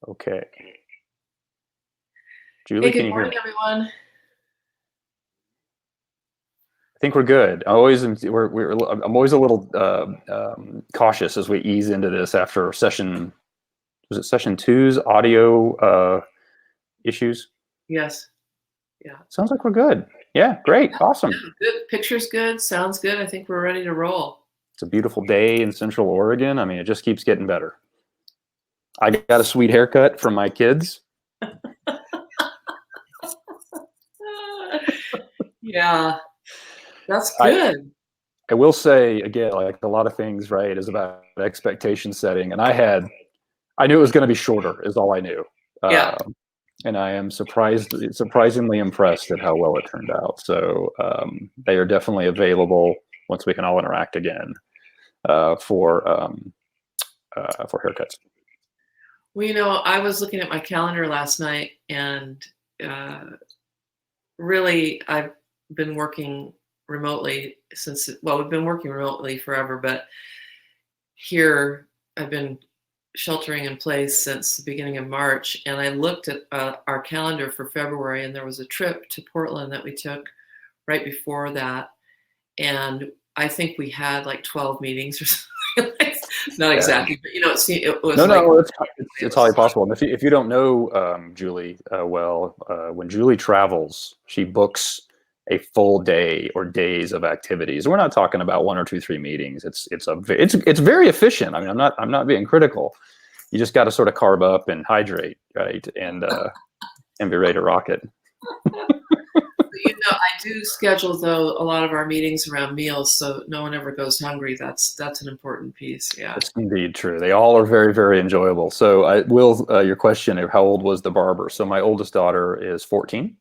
Okay. Hey, Julie, can good you hear morning, me? everyone. I think we're good. I'm always a little cautious as we ease into this after session. Was it session two's audio issues? Yes, yeah. Sounds like we're good. Yeah, great, awesome. Good. Picture's good. Sounds good. I think we're ready to roll. It's a beautiful day in Central Oregon. I mean, it just keeps getting better. I got a sweet haircut from my kids. Yeah, that's I, good. I will say again, like a lot of things, right, is about expectation setting. And I knew it was going to be shorter, is all I knew. Yeah. And I am surprisingly impressed at how well it turned out. So they are definitely available once we can all interact again uh, for um, for haircuts. Well, I was looking at my calendar last night, and uh, really, I've been working remotely well, we've been working remotely forever, but here I've been sheltering in place since the beginning of March, and I looked at our calendar for February, and there was a trip to Portland that we took right before that, and I think we had like 12 meetings or something. Not Yeah. exactly, but it No, was like no, it it's highly was. possible. And if you don't know Julie when Julie travels, she books a full day or days of activities. We're not talking about one or two, three meetings. It's very efficient. I mean, I'm not being critical. You just got to sort of carb up and hydrate, right? And be ready to rock it. I do schedule though a lot of our meetings around meals, so no one ever goes hungry. That's an important piece. Yeah. It's indeed true. They all are very, very enjoyable. So, your question of how old was the barber? So, my oldest daughter is 14,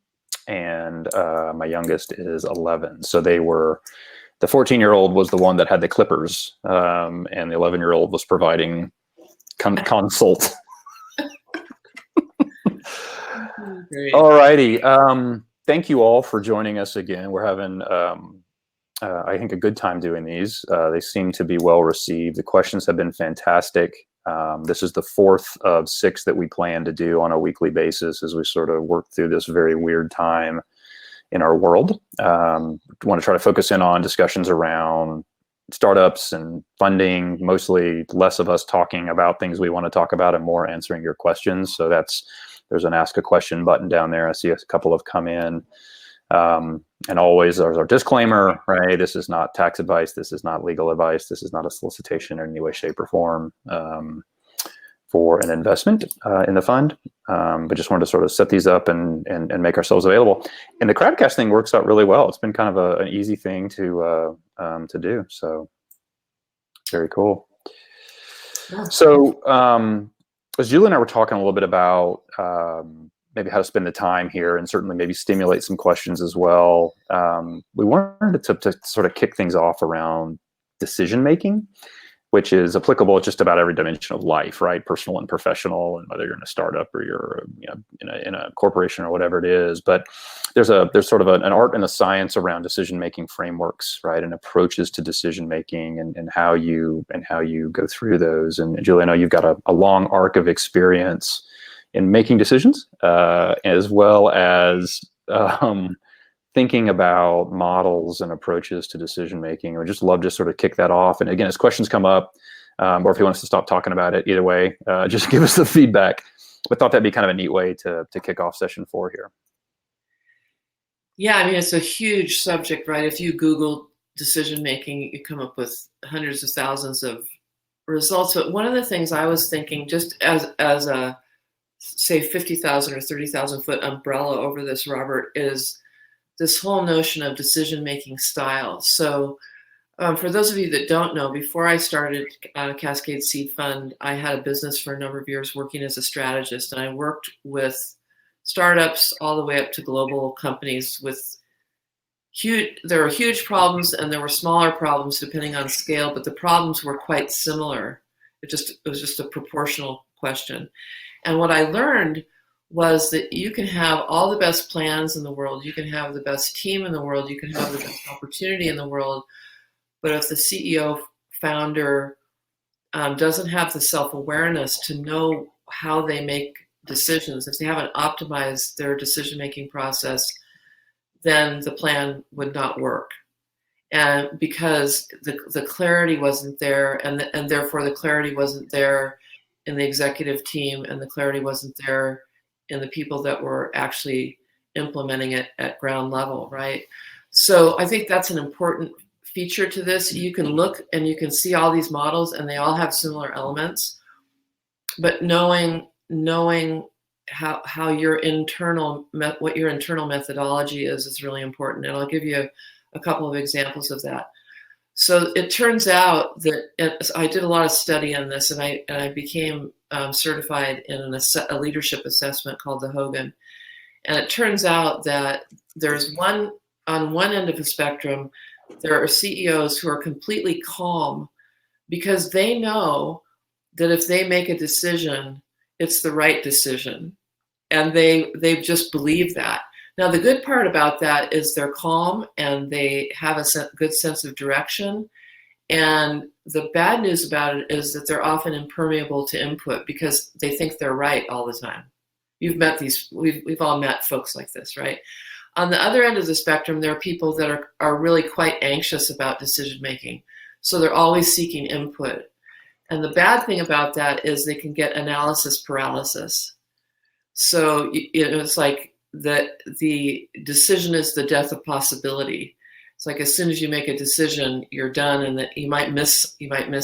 and my youngest is 11. So, the 14-year-old was the one that had the clippers, and the 11-year-old was providing consult. Great. All righty. Thank you all for joining us again. We're having I think, a good time doing these. They seem to be well received. The questions have been fantastic. This is the fourth of six that we plan to do on a weekly basis as we sort of work through this very weird time in our world. Want to try to focus in on discussions around startups and funding, mostly less of us talking about things we want to talk about and more answering your questions. So there's an ask a question button down there. I see a couple have come in. And always there's our disclaimer, right? This is not tax advice. This is not legal advice. This is not a solicitation in any way, shape, or form for an investment in the fund. But just wanted to sort of set these up and make ourselves available. And the crowdcast thing works out really well. It's been kind of an easy thing to do. So very cool. Yeah. So as Julie and I were talking a little bit about maybe how to spend the time here and certainly maybe stimulate some questions as well. We wanted to sort of kick things off around decision making, which is applicable just about every dimension of life, right? Personal and professional, and whether you're in a startup or you're in a corporation or whatever it is. But there's sort of an art and a science around decision making frameworks, right? And approaches to decision making and how you go through those. And Julie, I know you've got a long arc of experience in making decisions, as well as thinking about models and approaches to decision making. We'd just love to sort of kick that off. And again, as questions come up, or if he wants to stop talking about it, either way, just give us the feedback. But thought that'd be kind of a neat way to kick off session 4 here. Yeah, I mean, it's a huge subject, right? If you Google decision making, you come up with hundreds of thousands of results. But one of the things I was thinking, just as a say 50,000 or 30,000 foot umbrella over this, Robert, is this whole notion of decision making style. So for those of you that don't know, before I started Cascade Seed Fund, I had a business for a number of years working as a strategist, and I worked with startups all the way up to global companies with there were huge problems and there were smaller problems depending on scale, but the problems were quite similar. It was just a proportional question. And what I learned was that you can have all the best plans in the world, you can have the best team in the world, you can have the best opportunity in the world, but if the CEO founder doesn't have the self-awareness to know how they make decisions. If they haven't optimized their decision-making process, then the plan would not work. And because the clarity wasn't there, and therefore the clarity wasn't there in the executive team, and the clarity wasn't there in the people that were actually implementing it at ground level, right? So I think that's an important feature to this. You can look and you can see all these models, and they all have similar elements, but knowing how your internal what your internal methodology is really important. And I'll give you a couple of examples of that. So it turns out that I did a lot of study on this, and I became certified in a leadership assessment called the Hogan. And it turns out that there's on one end of the spectrum, there are CEOs who are completely calm because they know that if they make a decision, it's the right decision. And they just believe that. Now, the good part about that is they're calm and they have a good sense of direction. And the bad news about it is that they're often impermeable to input because they think they're right all the time. You've met we've all met folks like this, right? On the other end of the spectrum, there are people that are really quite anxious about decision making. So they're always seeking input. And the bad thing about that is they can get analysis paralysis. So it's like the decision is the death of possibility. It's like as soon as you make a decision, you're done, and that you might miss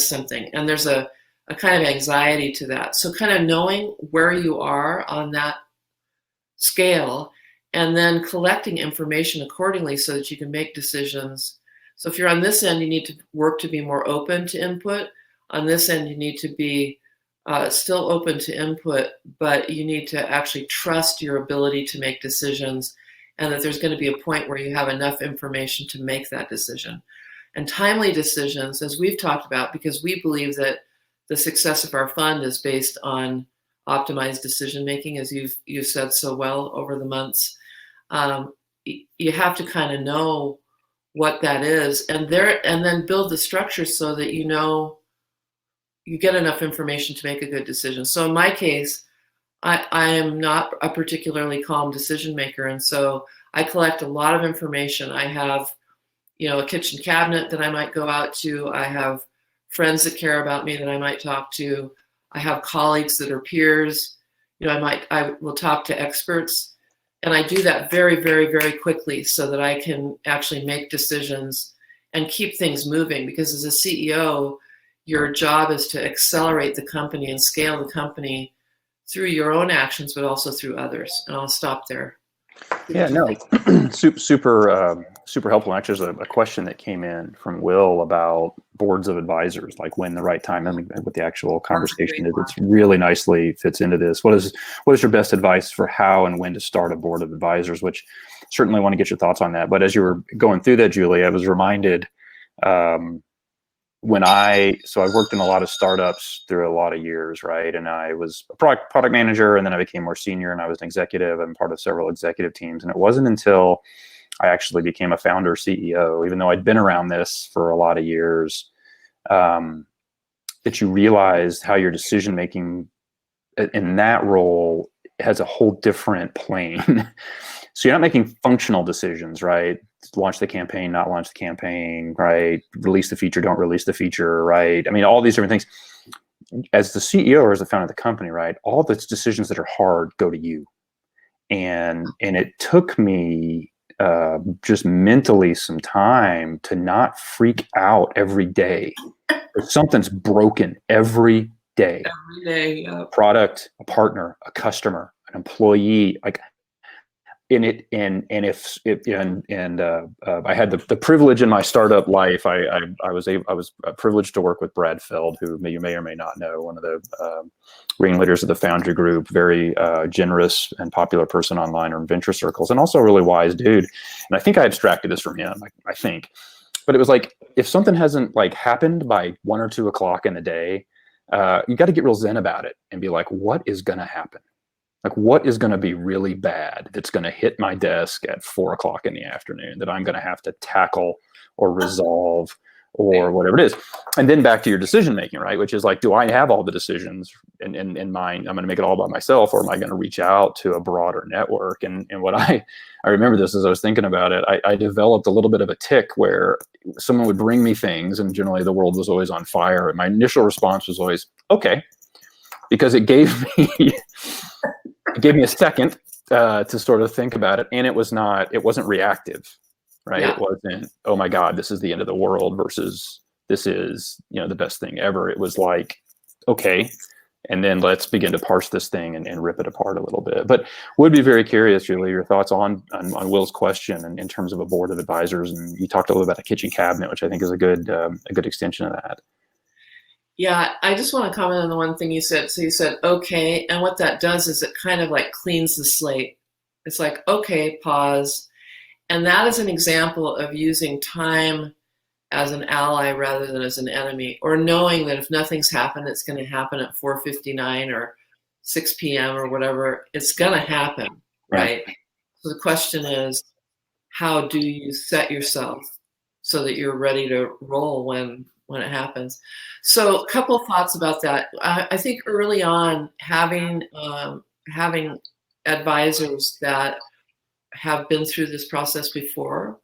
something. And there's a kind of anxiety to that. So kind of knowing where you are on that scale, and then collecting information accordingly so that you can make decisions. So if you're on this end, you need to work to be more open to input. On this end, you need to be still open to input, but you need to actually trust your ability to make decisions, and that there's going to be a point where you have enough information to make that decision. And timely decisions, as we've talked about, because we believe that the success of our fund is based on optimized decision making, as you've said so well over the months. You have to kind of know what that is, and then build the structure so that you know you get enough information to make a good decision. So in my case, I am not a particularly calm decision maker, and so I collect a lot of information. I have, a kitchen cabinet that I might go out to. I have friends that care about me that I might talk to. I have colleagues that are peers. I will talk to experts, and I do that very, very, very quickly so that I can actually make decisions and keep things moving. Because as a CEO, your job is to accelerate the company and scale the company through your own actions, but also through others. And I'll stop there. Yeah, no, super helpful. Actually, there's a question that came in from Will about boards of advisors, like when the right time. I mean, what the actual conversation is, it's really nicely fits into this. What is your best advice for how and when to start a board of advisors? Which certainly want to get your thoughts on that. But as you were going through that, Julie, I was reminded. I worked in a lot of startups through a lot of years, right? And I was a product manager, and then I became more senior, and I was an executive and part of several executive teams. And it wasn't until I actually became a founder CEO, even though I'd been around this for a lot of years, that you realized how your decision making in that role has a whole different plane. So you're not making functional decisions, right? Launch the campaign, not launch the campaign, right? Release the feature, don't release the feature, right? I mean, all these different things. As the CEO or as the founder of the company, right? All the decisions that are hard go to you. And it took me just mentally some time to not freak out every day. If something's broken every day. Every day, yeah. Product, a partner, a customer, an employee, like. I had the privilege in my startup life. I was privileged to work with Brad Feld, who you may or may not know, one of the ringleaders of the Foundry Group, very generous and popular person online or in venture circles, and also a really wise dude. And I think I abstracted this from him. I think, but it was like, if something hasn't happened by 1 or 2 o'clock in the day, you got to get real zen about it and be like, what is going to happen? Like, what is going to be really bad that's going to hit my desk at 4 o'clock in the afternoon that I'm going to have to tackle or resolve or whatever it is. And then back to your decision making, right? Which is like, do I have all the decisions in mind? I'm going to make it all by myself, or am I going to reach out to a broader network? And what I remember this as I was thinking about it, I developed a little bit of a tick where someone would bring me things, and generally the world was always on fire. And my initial response was always, okay, because it gave me a second to sort of think about it. And it wasn't reactive. Right. Yeah. It wasn't, oh my God, this is the end of the world versus this is, the best thing ever. It was like, okay, and then let's begin to parse this thing and rip it apart a little bit. But would be very curious, Julie, your thoughts on Will's question and in terms of a board of advisors. And you talked a little about a kitchen cabinet, which I think is a good extension of that. Yeah, I just want to comment on the one thing you said. So you said, okay, and what that does is it kind of like cleans the slate. It's like, okay, pause. And that is an example of using time as an ally rather than as an enemy, or knowing that if nothing's happened, it's going to happen at 4:59 or 6 p.m. or whatever. It's going to happen, right? So the question is, how do you set yourself so that you're ready to roll when it happens? So a couple of thoughts about that. I think early on, having advisors that have been through this process before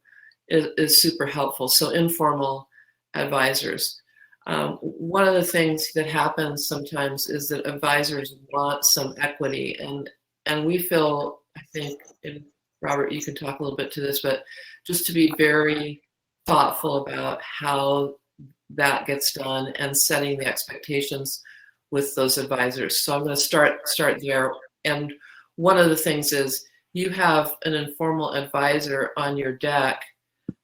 is super helpful. So informal advisors. One of the things that happens sometimes is that advisors want some equity, and we feel, I think, and Robert, you can talk a little bit to this, but just to be very thoughtful about how that gets done and setting the expectations with those advisors. So I'm going to start there. And one of the things is, you have an informal advisor on your deck.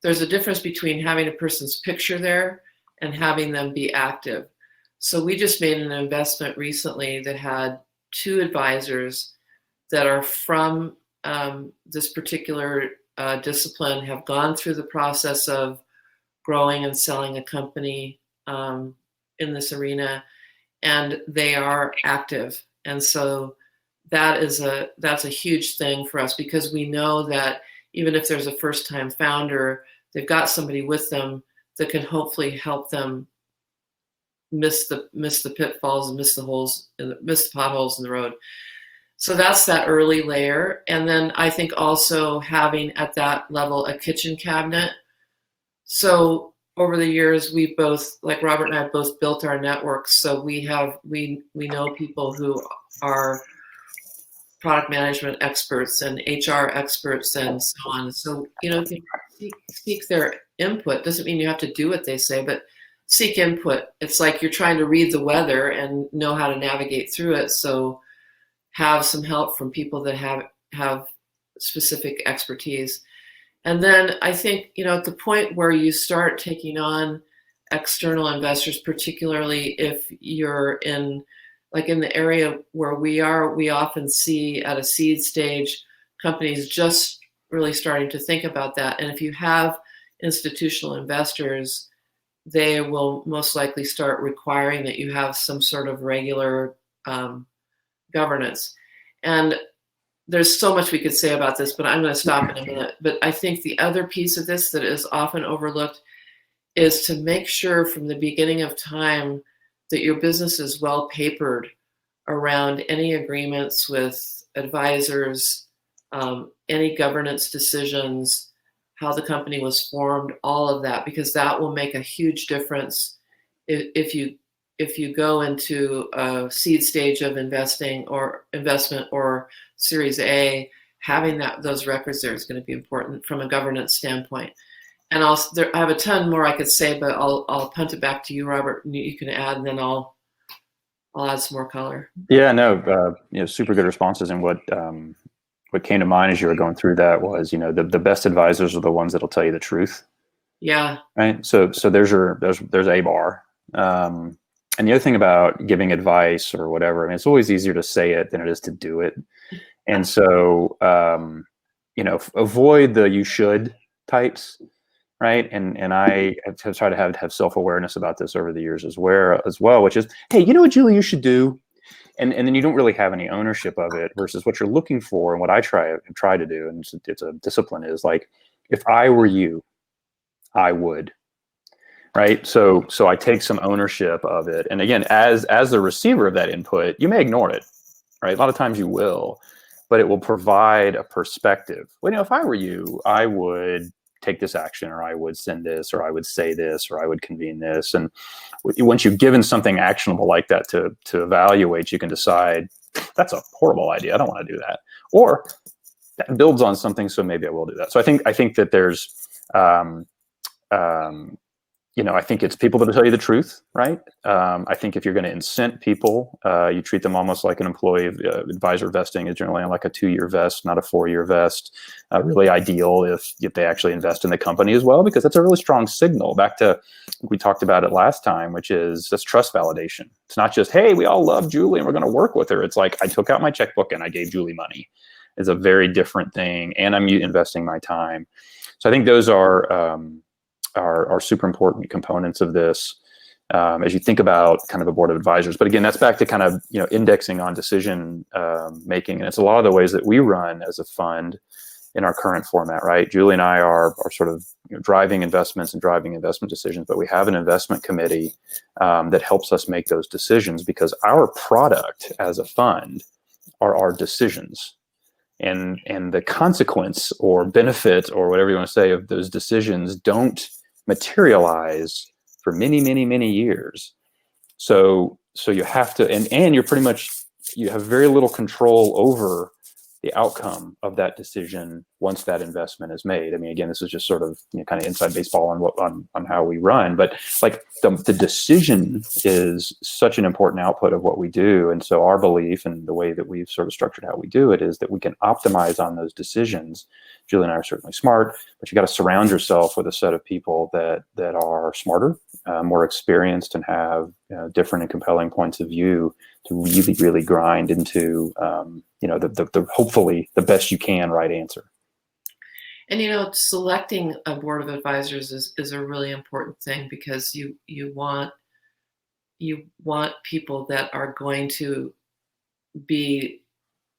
There's a difference between having a person's picture there and having them be active. So we just made an investment recently that had 2 advisors that are from this particular discipline, have gone through the process of growing and selling a company in this arena, and they are active. And so that's a huge thing for us, because we know that even if there's a first-time founder, they've got somebody with them that can hopefully help them miss the pitfalls and miss the potholes in the road. So that's that early layer. And then I think also having at that level a kitchen cabinet. So over the years, we both, like Robert and I, both built our networks. So we know people who are product management experts and HR experts and so on. So, seek their input. Doesn't mean you have to do what they say, but seek input. It's like you're trying to read the weather and know how to navigate through it. So have some help from people that have specific expertise. And then I think, at the point where you start taking on external investors, particularly if you're in the area where we are, we often see at a seed stage companies just really starting to think about that. And if you have institutional investors, they will most likely start requiring that you have some sort of regular governance. And there's so much we could say about this, but I'm going to stop in a minute. But I think the other piece of this that is often overlooked is to make sure from the beginning of time that your business is well papered around any agreements with advisors, any governance decisions, how the company was formed, all of that, because that will make a huge difference if you go into a seed stage of investment or Series A. Having those records there is going to be important from a governance standpoint. And I have a ton more I could say, but I'll punt it back to you, Robert, and you can add, and then I'll add some more color. Yeah, no, super good responses. And what came to mind as you were going through that was, the best advisors are the ones that'll tell you the truth. Yeah. Right. So there's a bar. And the other thing about giving advice or whatever, I mean, it's always easier to say it than it is to do it. And so, avoid the you should types. Right. And I have tried to have self-awareness about this over the years as well, which is, hey, you know what, Julie, you should do. And then you don't really have any ownership of it versus what you're looking for. And what I try to do, and it's a discipline, is like, if I were you, I would. right? So I take some ownership of it. And again, as the receiver of that input, you may ignore it, right? A lot of times you will, but it will provide a perspective. Well, you know, if I were you, I would take this action, or I would send this, or I would say this, or I would convene this. And once you've given something actionable like that to evaluate, you can decide that's a horrible idea. I don't want to do that. Or that builds on something, so maybe I will do that. So I think that there's you know, I think it's people that will tell you the truth, right? I think if you're going to incent people, you treat them almost like an employee. Advisor vesting is generally on like a 2-year vest, not a 4-year vest. Really ideal if they actually invest in the company as well, because that's a really strong signal. Back to, we talked about it last time, which is this trust validation. It's not just, hey, we all love Julie and we're going to work with her. It's like, I took out my checkbook and I gave Julie money. It's a very different thing, and I'm investing my time. So I think those are super important components of this as you think about kind of a board of advisors. But again, that's back to kind of, you know, indexing on decision making, and it's a lot of the ways that we run as a fund in our current format, right? Julie and I are sort of, you know, driving investments and driving investment decisions, but we have an investment committee that helps us make those decisions, because our product as a fund are our decisions. And the consequence or benefit or whatever you want to say of those decisions don't materialize for many, many, many years. So you have to, and you're pretty much, you have very little control over the outcome of that decision once that investment is made. I mean, again, this is just sort of, you know, kind of inside baseball on how we run, but like the decision is such an important output of what we do. And so our belief and the way that we've sort of structured how we do it is that we can optimize on those decisions. Julie and I are certainly smart, but you got to surround yourself with a set of people that are smarter, more experienced, and have, you know, different and compelling points of view to really, really grind into, you know, the hopefully the best you can right answer. And, you know, selecting a board of advisors is a really important thing, because you want people that are going to be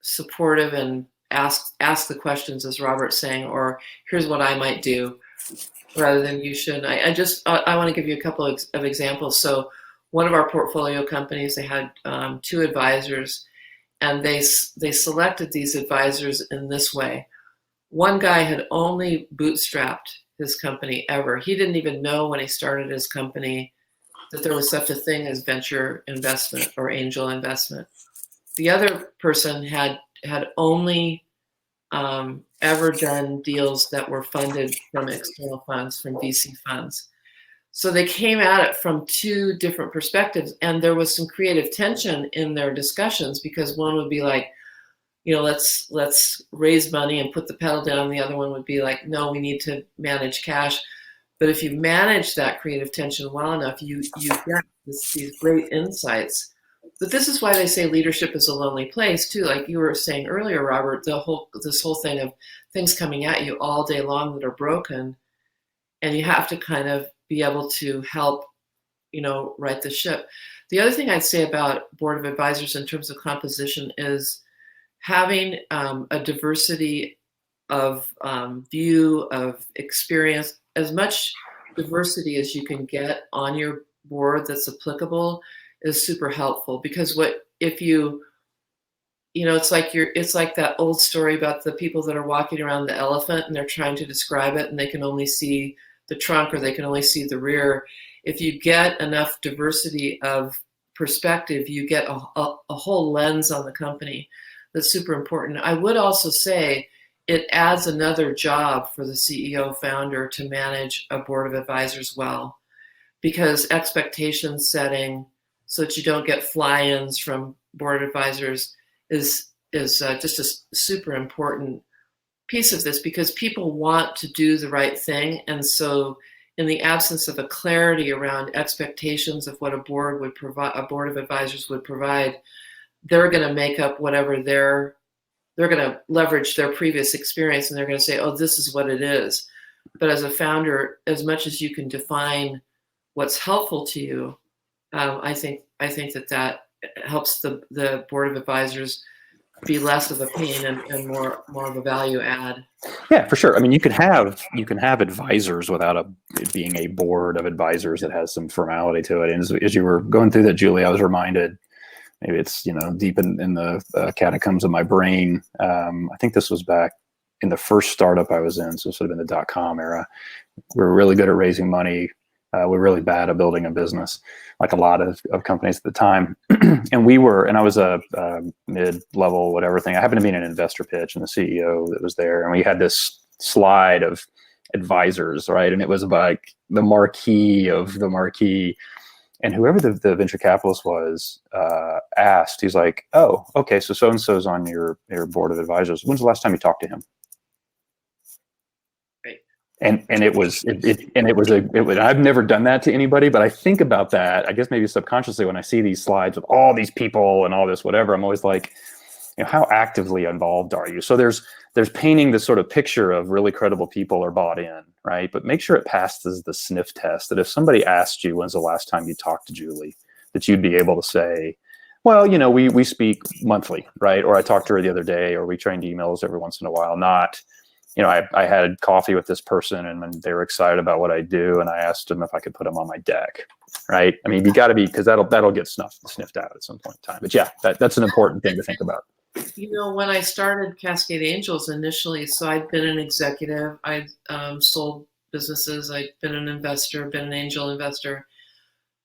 supportive and ask the questions, as Robert's saying, or here's what I might do, rather than you should. I want to give you a couple of examples. So one of our portfolio companies, they had 2 advisors, and they selected these advisors in this way. One guy had only bootstrapped his company ever. He didn't even know when he started his company that there was such a thing as venture investment or angel investment. The other person had only ever done deals that were funded from external funds, from VC funds. So they came at it from 2 different perspectives, and there was some creative tension in their discussions, because one would be like, you know, let's raise money and put the pedal down. The other one would be like, no, we need to manage cash. But if you manage that creative tension well enough, you get these great insights. But this is why they say leadership is a lonely place too. Like you were saying earlier, Robert, this whole thing of things coming at you all day long that are broken, and you have to kind of be able to help, you know, right the ship. The other thing I'd say about board of advisors in terms of composition is having a diversity of view, of experience, as much diversity as you can get on your board that's applicable is super helpful. Because if you know, it's like that old story about the people that are walking around the elephant and they're trying to describe it and they can only see the trunk or they can only see the rear. If you get enough diversity of perspective, you get a whole lens on the company. That's super important. I would also say it adds another job for the CEO founder to manage a board of advisors well, because expectation setting so that you don't get fly-ins from board advisors is just a super important piece of this, because people want to do the right thing. And so in the absence of a clarity around expectations of what a board would provide, a board of advisors would provide, they're going to make up whatever they're going to leverage their previous experience, and they're going to say, oh, this is what it is. But as a founder, as much as you can define what's helpful to you, I think that helps the board of advisors be less of a pain and more of a value add. Yeah, for sure. I mean, you can have advisors without it being a board of advisors that has some formality to it. And as you were going through that, Julie, I was reminded, maybe it's deep in the catacombs of my brain. I think this was back in the first startup I was in, so sort of in the .com era. We were really good at raising money. We're really bad at building a business, like a lot of companies at the time. And I was a mid-level whatever thing. I happened to be in an investor pitch, and the CEO that was there, and we had this slide of advisors, right? And it was like the marquee of the marquee. And whoever the venture capitalist was asked, he's like, "Oh, okay, so-and-so's on your board of advisors. When's the last time you talked to him?" And I've never done that to anybody, but I think about that, I guess maybe subconsciously, when I see these slides with all these people and all this whatever, I'm always like, how actively involved are you? So there's painting this sort of picture of really credible people are bought in, right? But make sure it passes the sniff test, that if somebody asked you, when's the last time you talked to Julie, that you'd be able to say, well, we speak monthly, right? Or I talked to her the other day, or we trained emails every once in a while, not, I had coffee with this person and they were excited about what I do, and I asked them if I could put them on my deck, right? I mean, you got to be, because that'll get sniffed out at some point in time. But yeah, that's an important thing to think about. When I started Cascade Angels initially, so I'd been an executive, I'd sold businesses, I'd been an investor, been an angel investor,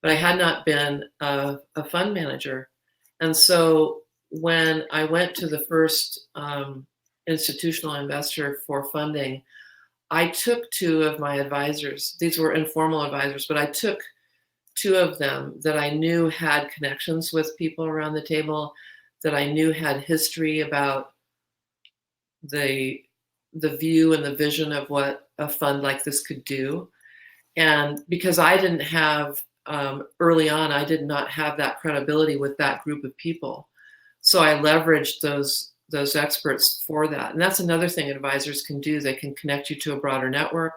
but I had not been a fund manager. And so when I went to the first institutional investor for funding, I took two of my advisors. These were informal advisors, but I took two of them that I knew had connections with people around the table, that I knew had history about the view and the vision of what a fund like this could do. And because I didn't have, early on, I did not have that credibility with that group of people. So I leveraged those experts for that. And that's another thing advisors can do. They can connect you to a broader network.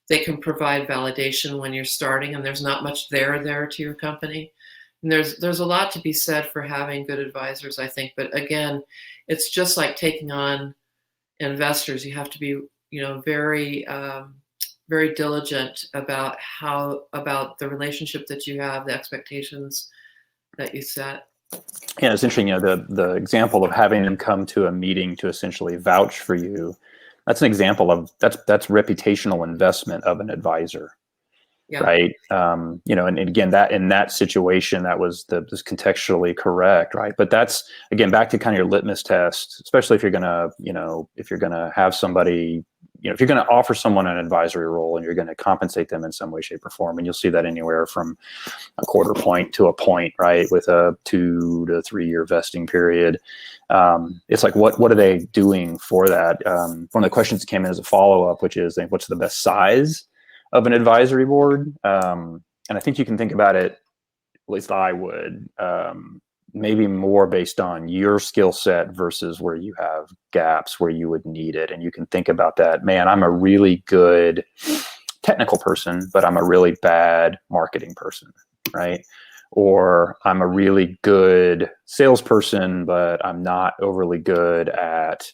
They can provide validation when you're starting and there's not much there to your company. And there's a lot to be said for having good advisors, I think. But again, it's just like taking on investors. You have to be, very, very diligent about the relationship that you have, the expectations that you set. Yeah, it's interesting. The example of having them come to a meeting to essentially vouch for you. That's an example of that's reputational investment of an advisor, yeah. Right? And again, that in that situation, that was contextually correct, right? But that's again back to kind of your litmus test, especially if you're gonna have somebody. If you're going to offer someone an advisory role and you're going to compensate them in some way, shape, or form, and you'll see that anywhere from a quarter point to a point, right, with a 2 to 3 year vesting period. It's like, what are they doing for that? One of the questions that came in as a follow-up, which is, what's the best size of an advisory board? And I think you can think about it, at least I would, maybe more based on your skill set versus where you have gaps where you would need it. And you can think about that, man, I'm a really good technical person, but I'm a really bad marketing person, right? Or I'm a really good salesperson, but I'm not overly good at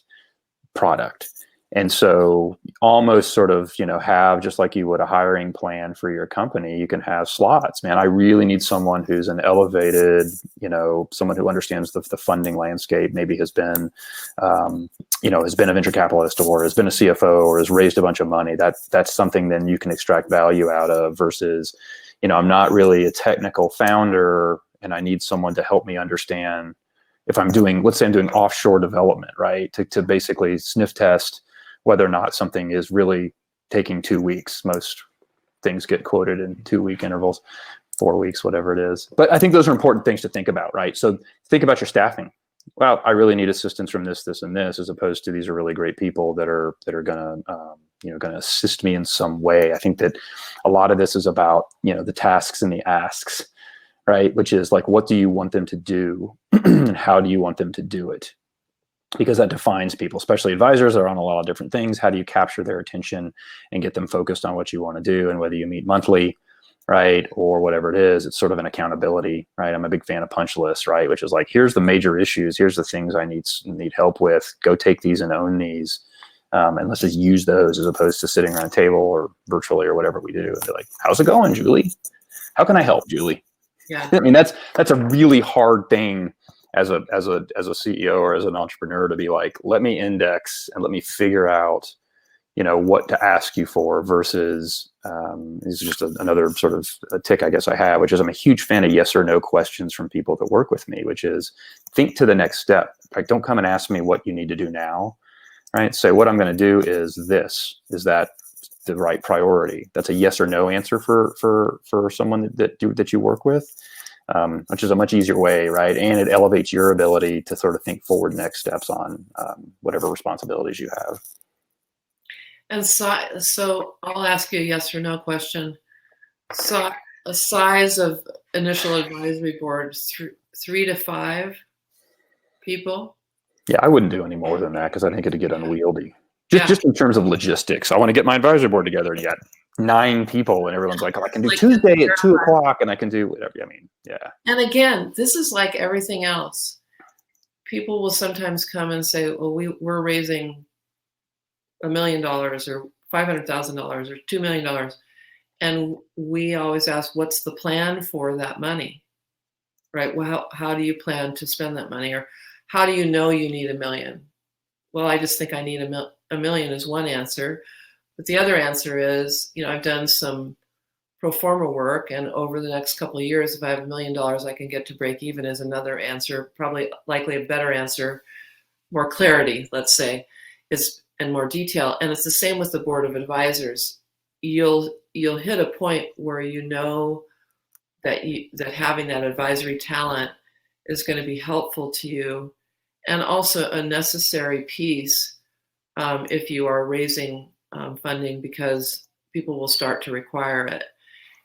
product. And so almost sort of, have, just like you would a hiring plan for your company, you can have slots. Man, I really need someone who's an elevated, someone who understands the funding landscape, maybe has been, has been a venture capitalist or has been a CFO or has raised a bunch of money. That's something then you can extract value out of versus, I'm not really a technical founder and I need someone to help me understand if I'm doing, let's say I'm doing offshore development, right? To basically sniff test whether or not something is really taking 2 weeks. Most things get quoted in 2 week intervals, 4 weeks, whatever it is. But I think those are important things to think about, right? So think about your staffing. Well, I really need assistance from this, and this, as opposed to these are really great people that are going to assist me in some way. I think that a lot of this is about, the tasks and the asks, right? Which is like, what do you want them to do? And how do you want them to do it? Because that defines people, especially advisors are on a lot of different things. How do you capture their attention and get them focused on what you want to do? And whether you meet monthly right? Or whatever it is, it's sort of an accountability, right? I'm a big fan of punch lists, right? Which is like, here's the major issues. Here's the things I need help with. Go take these and own these. And let's just use those as opposed to sitting around a table or virtually or whatever we do. And be like, how's it going, Julie? How can I help, Julie? Yeah. I mean, that's a really hard thing as a CEO or as an entrepreneur to be like, let me index and let me figure out, what to ask you for versus this is just another sort of a tick I guess I have, which is I'm a huge fan of yes or no questions from people that work with me, which is think to the next step. Like, don't come and ask me what you need to do now, right? Say what I'm going to do is this. Is that the right priority? That's a yes or no answer for someone that you work with, which is a much easier way, right? And it elevates your ability to sort of think forward next steps on whatever responsibilities you have. And so I'll ask you a yes or no question. So a size of initial advisory board, 3 to 5 people? Yeah, I wouldn't do any more than that because I think it'd get unwieldy. Just in terms of logistics. I want to get my advisory board together and you got 9 people and everyone's like, oh, I can do Tuesday at 2:00 and I can do whatever. I mean, yeah. And again, this is like everything else. People will sometimes come and say, well, we're raising $1 million or $500,000 or $2 million. And we always ask, what's the plan for that money? Right? Well, how do you plan to spend that money? Or how do you know you need $1 million? Well, I just think I need $1 million is one answer. But the other answer is, I've done some pro forma work, and over the next couple of years, if I have $1 million, I can get to break even is another answer, probably likely a better answer, more clarity, let's say, and more detail. And it's the same with the board of advisors. You'll hit a point where that having that advisory talent is going to be helpful to you, and also a necessary piece if you are raising funding, because people will start to require it.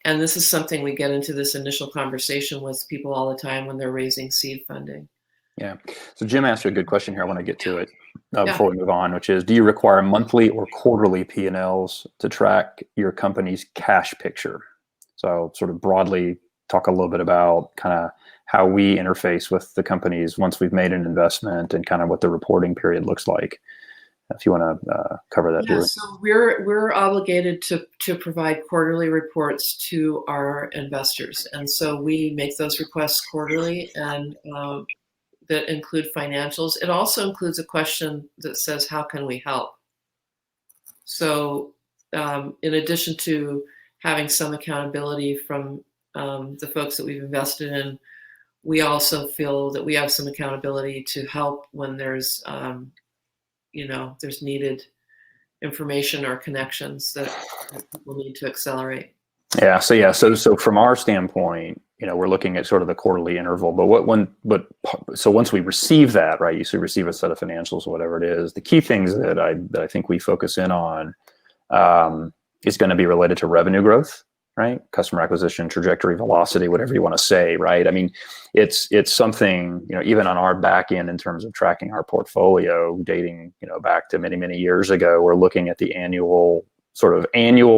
And this is something we get into this initial conversation with people all the time when they're raising seed funding. Yeah. So Jim asked you a good question here. I want to get to it before we move on, which is, do you require monthly or quarterly P&Ls to track your company's cash picture? So I'll sort of broadly talk a little bit about kind of how we interface with the companies once we've made an investment and kind of what the reporting period looks like. If you want to cover that. Yeah, so we're obligated to provide quarterly reports to our investors. And so we make those requests quarterly, and that include financials. It also includes a question that says, how can we help? So in addition to having some accountability from the folks that we've invested in, we also feel that we have some accountability to help when there's there's needed information or connections that people need to accelerate. Yeah. So from our standpoint, we're looking at sort of the quarterly interval, so once we receive that, right, you receive a set of financials, whatever it is, the key things that I think we focus in on is going to be related to revenue growth, right? Customer acquisition, trajectory, velocity, whatever you want to say, right? I mean, it's something, even on our back end in terms of tracking our portfolio, dating, back to many, many years ago, we're looking at the annual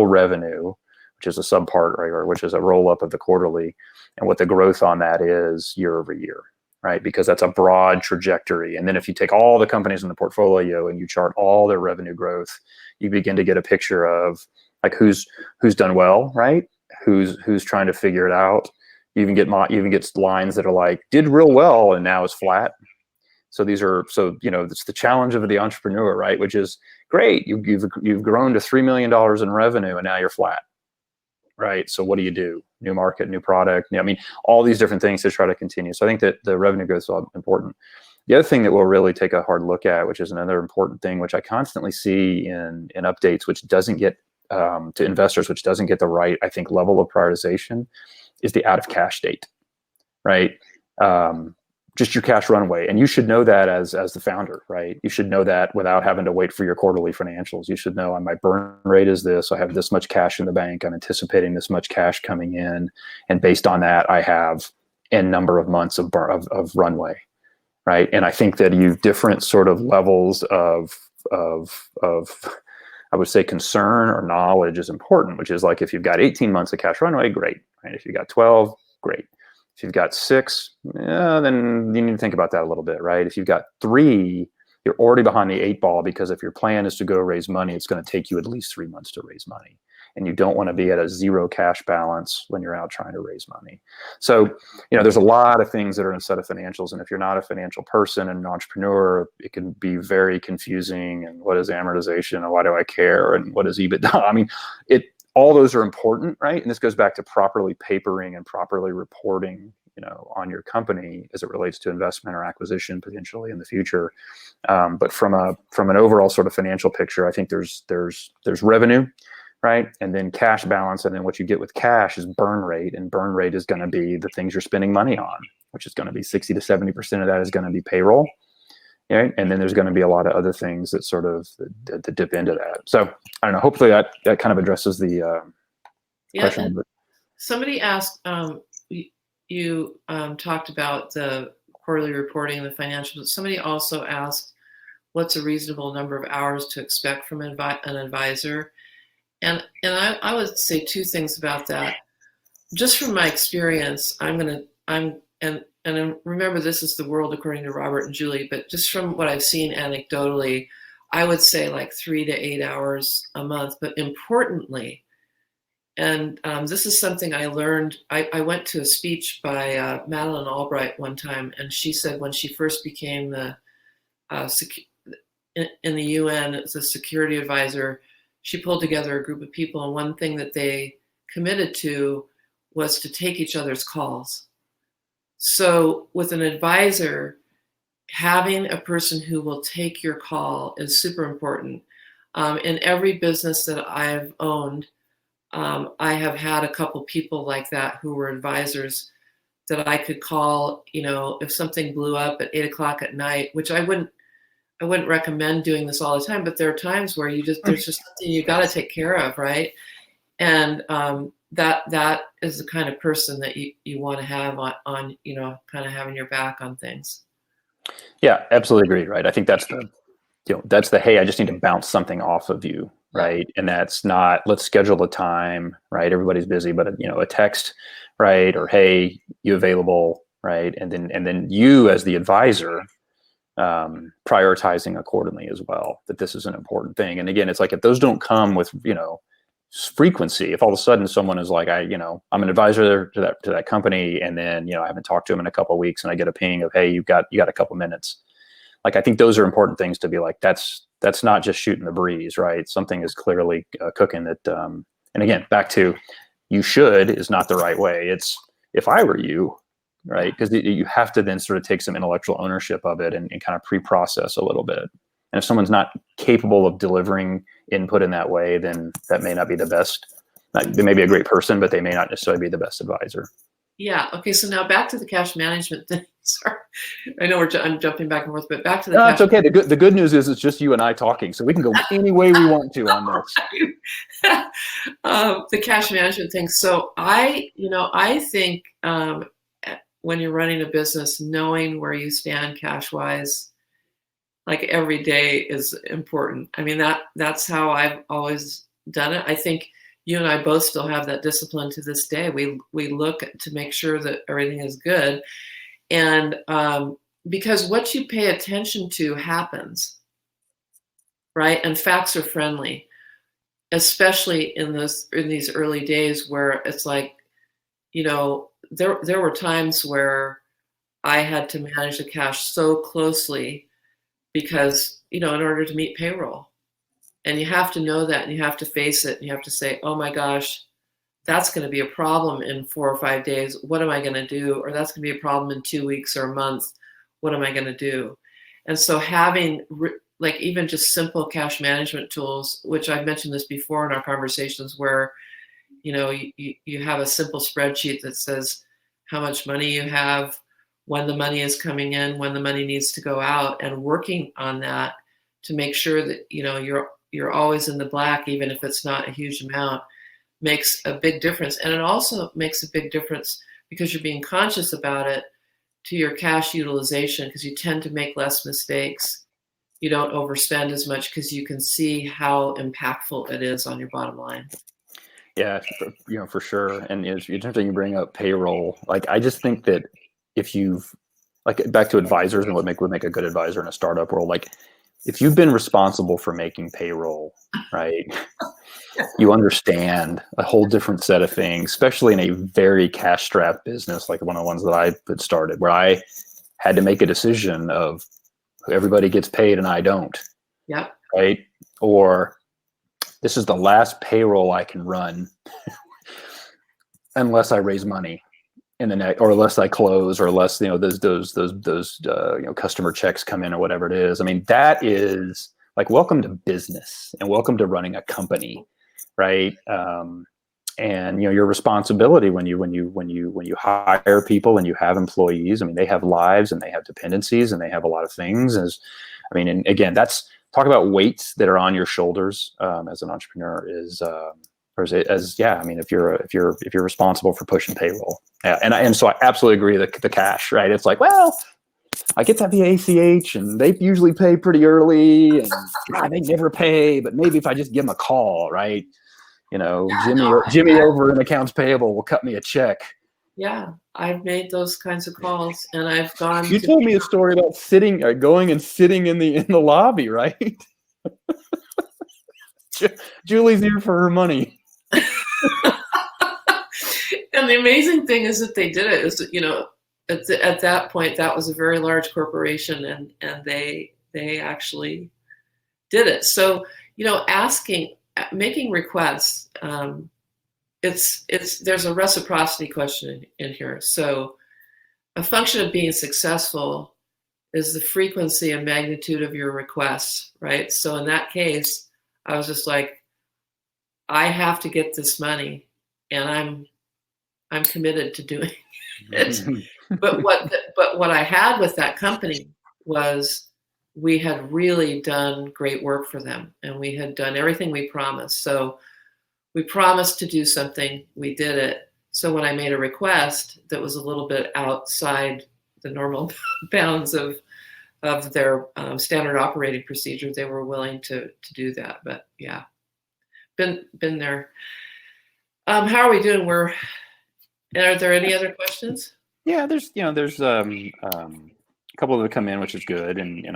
revenue, which is a subpart, right, or which is a roll up of the quarterly, and what the growth on that is year over year, right? Because that's a broad trajectory. And then if you take all the companies in the portfolio and you chart all their revenue growth, you begin to get a picture of like who's done well, right? Who's trying to figure it out. You even get lines that are like did real well and now is flat. So it's the challenge of the entrepreneur, right? Which is great. You've grown to $3 million in revenue and now you're flat, right? So what do you do? New market, new product. I mean, all these different things to try to continue. So I think that the revenue growth is important. The other thing that we'll really take a hard look at, which is another important thing, which I constantly see in updates, which doesn't get to investors, which doesn't get the right, I think, level of prioritization, is the out of cash date, right? Just your cash runway. And you should know that as the founder, right? You should know that without having to wait for your quarterly financials. You should know my burn rate is this. I have this much cash in the bank. I'm anticipating this much cash coming in. And based on that, I have N number of months of runway, right? And I think that you different sort of levels of I would say concern or knowledge is important, which is like if you've got 18 months of cash runway, great. Right? If you've got 12, great. If you've got 6, yeah, then you need to think about that a little bit, right? If you've got 3, you're already behind the 8 ball, because if your plan is to go raise money, it's going to take you at least 3 months to raise money. And you don't want to be at a 0 cash balance when you're out trying to raise money. So, there's a lot of things that are in a set of financials. And if you're not a financial person and an entrepreneur, it can be very confusing. And what is amortization? And why do I care? And what is EBITDA? I mean, all those are important, right? And this goes back to properly papering and properly reporting, on your company as it relates to investment or acquisition potentially in the future. But from an overall sort of financial picture, I think there's revenue, right? And then cash balance. And then what you get with cash is burn rate. And burn rate is going to be the things you're spending money on, which is going to be 60 to 70% of that is going to be payroll. Right? And then there's going to be a lot of other things that sort of that dip into that. So I don't know, hopefully that kind of addresses the question. Somebody asked, you talked about the quarterly reporting and the financials. Somebody also asked, what's a reasonable number of hours to expect from an advisor? And I would say 2 things about that. Just from my experience, and remember, this is the world according to Robert and Julie, but just from what I've seen anecdotally, I would say like 3 to 8 hours a month. But importantly, and this is something I learned, I went to a speech by Madeleine Albright one time, and she said when she first became the in the UN as a security advisor, she pulled together a group of people, and one thing that they committed to was to take each other's calls. So with an advisor, having a person who will take your call is super important. In every business that I've owned, I have had a couple people like that who were advisors that I could call, if something blew up at 8 o'clock at night, which I wouldn't recommend doing this all the time, but there are times where there's just something you got to take care of, right? And that is the kind of person that you want to have on kind of having your back on things. Yeah, absolutely agree. Right. I think that's the, hey, I just need to bounce something off of you. Right. And that's not, let's schedule a time, right? Everybody's busy, but a text, right? Or, hey, you available, right? And then you as the advisor, prioritizing accordingly as well, that this is an important thing. And again, it's like, if those don't come with, frequency, if all of a sudden someone is like, I'm an advisor to that company, and then, I haven't talked to them in a couple of weeks, and I get a ping of, hey, you got a couple minutes. Like, I think those are important things to be like, that's not just shooting the breeze, right? Something is clearly cooking that, and again, back to, you should is not the right way. It's, if I were you, right? Because you have to then sort of take some intellectual ownership of it and kind of pre-process a little bit. And if someone's not capable of delivering input in that way, then that may not be the best. They may be a great person, but they may not necessarily be the best advisor. Yeah. Okay. So now back to the cash management thing. Sorry, I know I'm jumping back and forth, but back to the. No, it's okay. The good news is it's just you and I talking, so we can go any way we want to on this. The cash management thing. So I think when you're running a business, knowing where you stand cash wise, like every day, is important. I mean, that's how I've always done it. I think you and I both still have that discipline to this day. We look to make sure that everything is good. And because what you pay attention to happens, right? And facts are friendly, especially in these early days where it's like, there were times where I had to manage the cash so closely because, in order to meet payroll. And you have to know that, and you have to face it, and you have to say, oh my gosh, that's going to be a problem in 4 or 5 days. What am I going to do? Or that's going to be a problem in 2 weeks or a month. What am I going to do? And so having like even just simple cash management tools, which I've mentioned this before in our conversations, where, you have a simple spreadsheet that says how much money you have, when the money is coming in, when the money needs to go out, and working on that to make sure that, you're always in the black, even if it's not a huge amount, makes a big difference. And it also makes a big difference because you're being conscious about it to your cash utilization, because you tend to make less mistakes, you don't overspend as much because you can see how impactful it is on your bottom line. Yeah, for sure. And it's interesting you bring up payroll. Like, I just think that if you've, like, back to advisors and what would make a good advisor in a startup world, like, if you've been responsible for making payroll, right, you understand a whole different set of things, especially in a very cash-strapped business like one of the ones that I had started, where I had to make a decision of everybody gets paid and I don't. Yep. Right? Or this is the last payroll I can run unless I raise money in the next, or unless I close, or unless those customer checks come in or whatever it is. I mean, that is like, welcome to business and welcome to running a company, right? And your responsibility when you hire people and you have employees. I mean, they have lives and they have dependencies and they have a lot of things. And again, that's, talk about weights that are on your shoulders as an entrepreneur if you're responsible for pushing payroll. Yeah, and so I absolutely agree that the cash, right? It's like, well, I get that via ACH and they usually pay pretty early, and God, they never pay, but maybe if I just give them a call, right? Jimmy over in accounts payable will cut me a check. Yeah, I've made those kinds of calls, and I've gone. You told me a story about going and sitting in the lobby, right? Julie's here for her money. And the amazing thing is that they did it. Is at that point that was a very large corporation, and they actually did it. So making requests. There's a reciprocity question in here. So a function of being successful is the frequency and magnitude of your requests, right? So in that case, I was just like, I have to get this money, and I'm committed to doing it. But what I had with that company was we had really done great work for them, and we had done everything we promised. So we promised to do something, we did it. So when I made a request that was a little bit outside the normal bounds of their standard operating procedure, they were willing to do that. But yeah, been there. How are we doing? Are there any other questions? Yeah, there's a couple that come in, which is good. And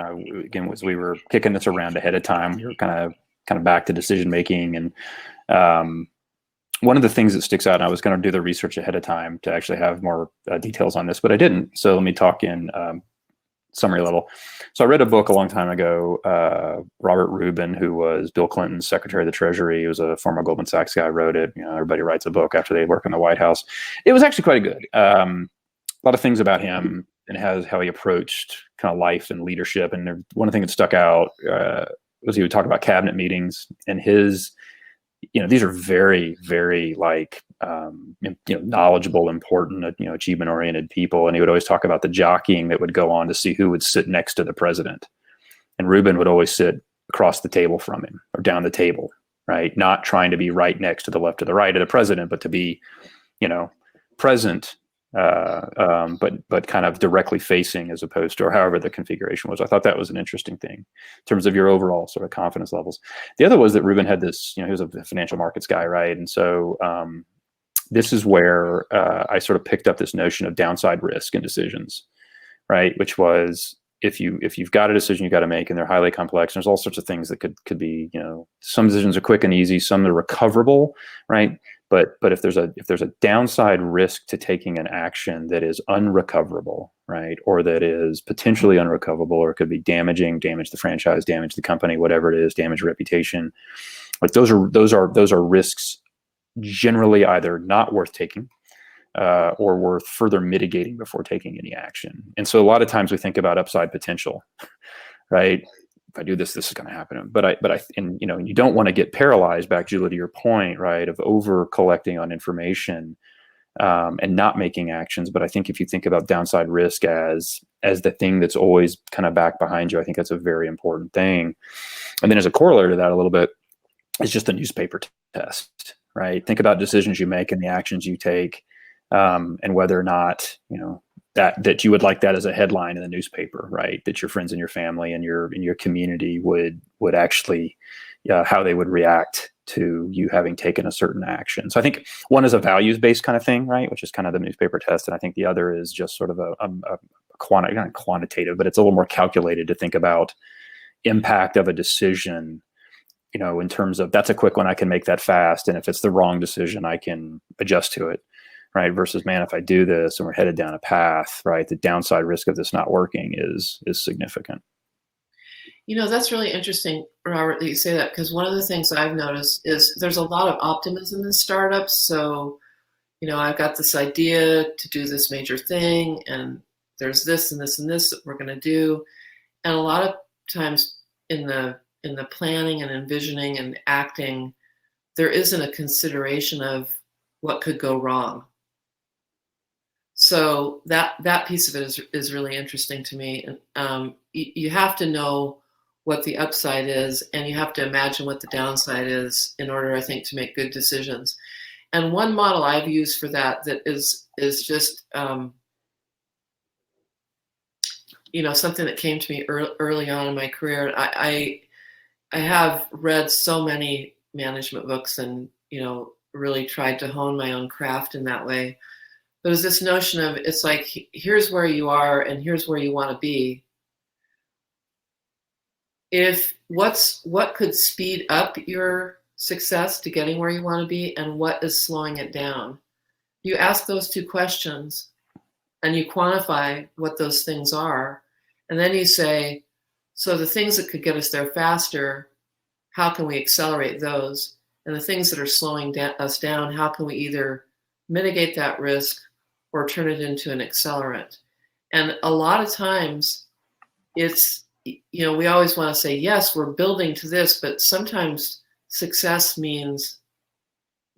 again, as we were kicking this around ahead of time, we were kind of back to decision making. And one of the things that sticks out, and I was going to do the research ahead of time to actually have more details on this, but I didn't. So let me talk in summary level. So I read a book a long time ago. Robert Rubin, who was Bill Clinton's Secretary of the Treasury, he was a former Goldman Sachs guy, wrote it. Everybody writes a book after they work in the White House. It was actually quite good. A lot of things about him and how he approached kind of life and leadership. And one thing that stuck out was he would talk about cabinet meetings, and his, these are very, very knowledgeable, important, achievement-oriented people. And he would always talk about the jockeying that would go on to see who would sit next to the president. And Rubin would always sit across the table from him or down the table, right? Not trying to be right next to the left or the right of the president, but to be, present, but kind of directly facing, as opposed to, or however the configuration was. I thought that was an interesting thing in terms of your overall sort of confidence levels. The other was that Rubin had this, he was a financial markets guy, right? And so this is where I sort of picked up this notion of downside risk in decisions, right? Which was, if you've got a decision you got to make and they're highly complex, there's all sorts of things that could be, some decisions are quick and easy, some are recoverable, right? But if there's a downside risk to taking an action that is unrecoverable, right, or that is potentially unrecoverable, or it could be damage the franchise, damage the company, whatever it is, damage reputation, like those are risks generally either not worth taking or worth further mitigating before taking any action. And so a lot of times we think about upside potential, right? If I do this, this is going to happen. But you don't want to get paralyzed, back, Julie, to your point, right, of over collecting on information and not making actions. But I think if you think about downside risk as the thing that's always kind of back behind you, I think that's a very important thing. And then as a corollary to that a little bit, it's just a newspaper test, right? Think about decisions you make and the actions you take, and whether or not, that you would like that as a headline in the newspaper, right? That your friends and your family and your community would actually, how they would react to you having taken a certain action. So I think one is a values-based kind of thing, right? Which is kind of the newspaper test. And I think the other is just sort of a not quantitative, but it's a little more calculated to think about impact of a decision, in terms of, that's a quick one, I can make that fast. And if it's the wrong decision, I can adjust to it, right? Versus, man, if I do this and we're headed down a path, right, the downside risk of this not working is significant. That's really interesting, Robert, that you say that, because one of the things I've noticed is there's a lot of optimism in startups. So, I've got this idea to do this major thing, and there's this and this and this that we're going to do. And a lot of times in the planning and envisioning and acting, there isn't a consideration of what could go wrong. So that piece of it is really interesting to me. And you have to know what the upside is, and you have to imagine what the downside is in order, I think, to make good decisions. And one model I've used for that is just something that came to me early on in my career. I have read so many management books and really tried to hone my own craft in that way. But it's this notion of, it's like, here's where you are and here's where you want to be. What could speed up your success to getting where you want to be, and what is slowing it down? You ask those two questions and you quantify what those things are. And then you say, so the things that could get us there faster, how can we accelerate those? And the things that are slowing us down, how can we either mitigate that risk or turn it into an accelerant? And a lot of times it's, we always want to say, yes, we're building to this, but sometimes success means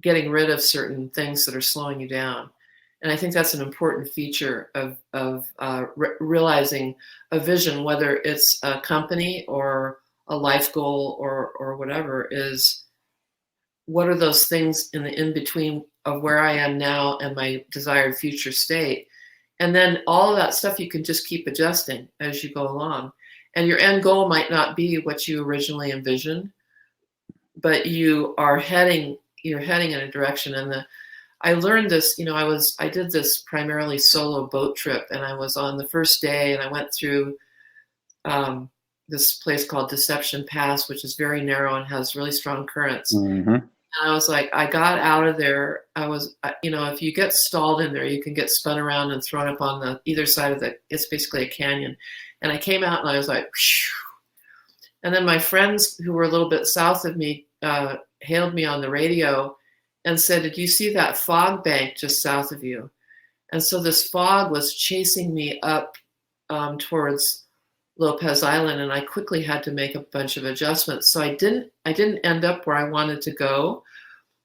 getting rid of certain things that are slowing you down. And I think that's an important feature of realizing a vision, whether it's a company or a life goal or whatever, is what are those things in the in-between of where I am now and my desired future state? And then all of that stuff you can just keep adjusting as you go along. And your end goal might not be what you originally envisioned, but you're heading in a direction. And I learned this, I did this primarily solo boat trip, and I was on the first day, and I went through this place called Deception Pass, which is very narrow and has really strong currents. Mm-hmm. And I was like, I got out of there. If you get stalled in there, you can get spun around and thrown up on the either side of it's basically a canyon. And I came out and I was like, phew. And then my friends who were a little bit south of me hailed me on the radio and said, did you see that fog bank just south of you? And so this fog was chasing me up towards Lopez Island, and I quickly had to make a bunch of adjustments. So I didn't end up where I wanted to go,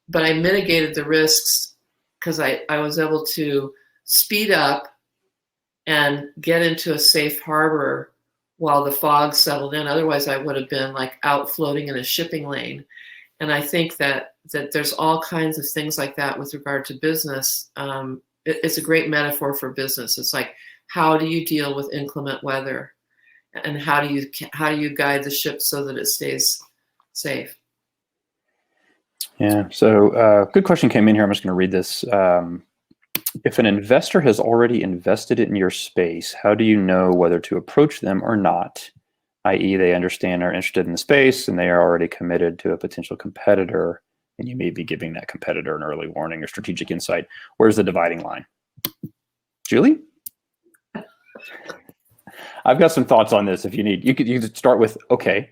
but I mitigated the risks because I was able to speed up and get into a safe harbor while the fog settled in. Otherwise, I would have been like out floating in a shipping lane. And I think that there's all kinds of things like that with regard to business. It's a great metaphor for business. It's like, how do you deal with inclement weather? And how do you guide the ship so that it stays safe? Yeah. So good question came in here. I'm just going to read this. If an investor has already invested in your space, how do you know whether to approach them or not? I.e., they understand are interested in the space and they are already committed to a potential competitor, and you may be giving that competitor an early warning or strategic insight. Where's the dividing line? Julie? I've got some thoughts on this if you need. You could start with, okay.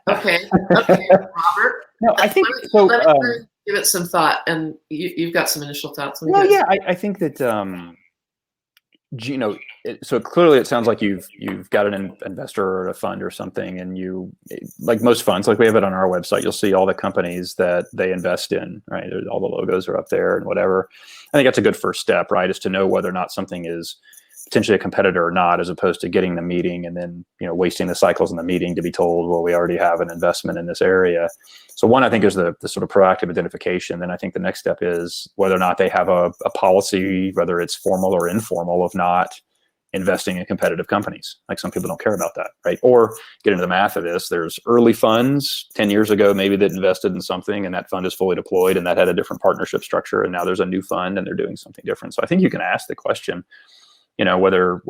Okay, Robert. No, I think let me give it some thought, and you've got some initial thoughts. Well, yeah, I think that so clearly it sounds like you've got an investor or a fund or something, and you, like most funds, like we have it on our website, you'll see all the companies that they invest in, right? All the logos are up there and whatever. I think that's a good first step, right? Is to know whether or not something is potentially a competitor or not, as opposed to getting the meeting and then, wasting the cycles in the meeting to be told, well, we already have an investment in this area. So one, I think, is the sort of proactive identification. Then I think the next step is whether or not they have a policy, whether it's formal or informal, of not investing in competitive companies. Like some people don't care about that, right? Or get into the math of this. There's early funds 10 years ago, maybe that invested in something and that fund is fully deployed and that had a different partnership structure. And now there's a new fund and they're doing something different. So I think you can ask the question, whether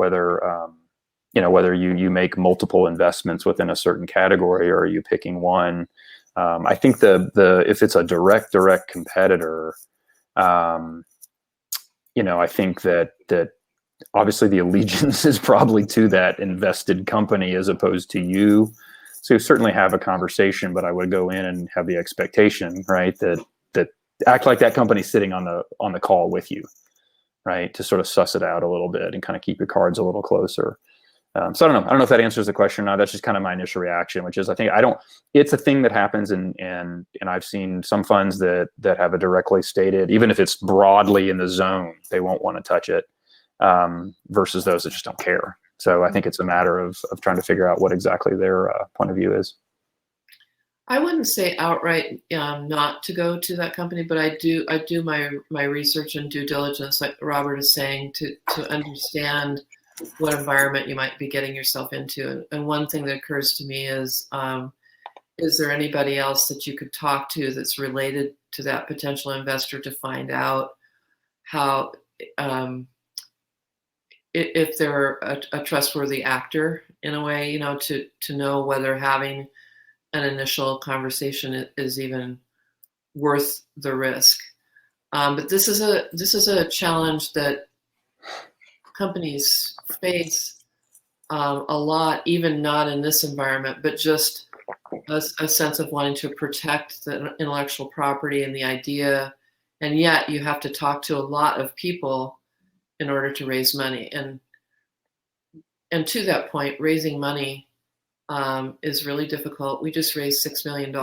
you make multiple investments within a certain category or are you picking one. I think if it's a direct competitor, I think that obviously the allegiance is probably to that invested company as opposed to you. So you certainly have a conversation, but I would go in and have the expectation, right, that act like that company's sitting on the call with you, right, to sort of suss it out a little bit and kind of keep your cards a little closer. So I don't know if that answers the question or not. That's just kind of my initial reaction, which is it's a thing that happens and I've seen some funds that have a directly stated, even if it's broadly in the zone, they won't want to touch it, versus those that just don't care. So I think it's a matter of trying to figure out what exactly their point of view is. I wouldn't say outright not to go to that company, but I do my research and due diligence, like Robert is saying, to understand what environment you might be getting yourself into. And one thing that occurs to me is there anybody else that you could talk to that's related to that potential investor to find out how, if they're a trustworthy actor in a way, to know whether having an initial conversation is even worth the risk. But this is a challenge that companies face a lot, even not in this environment, but just a sense of wanting to protect the intellectual property and the idea, and yet you have to talk to a lot of people in order to raise money. And to that point, raising money is really difficult. We just raised $6 million,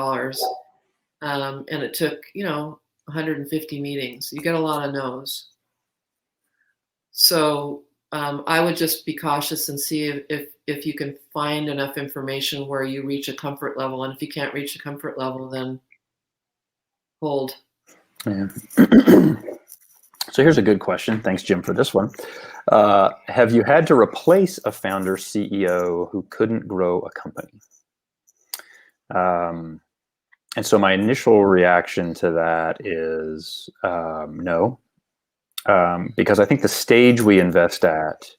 and it took 150 meetings. You get a lot of no's. So I would just be cautious and see if you can find enough information where you reach a comfort level. And if you can't reach a comfort level, then hold. Yeah. So here's a good question. Thanks, Jim, for this one. Have you had to replace a founder CEO who couldn't grow a company? And so my initial reaction to that is no. Because I think the stage we invest at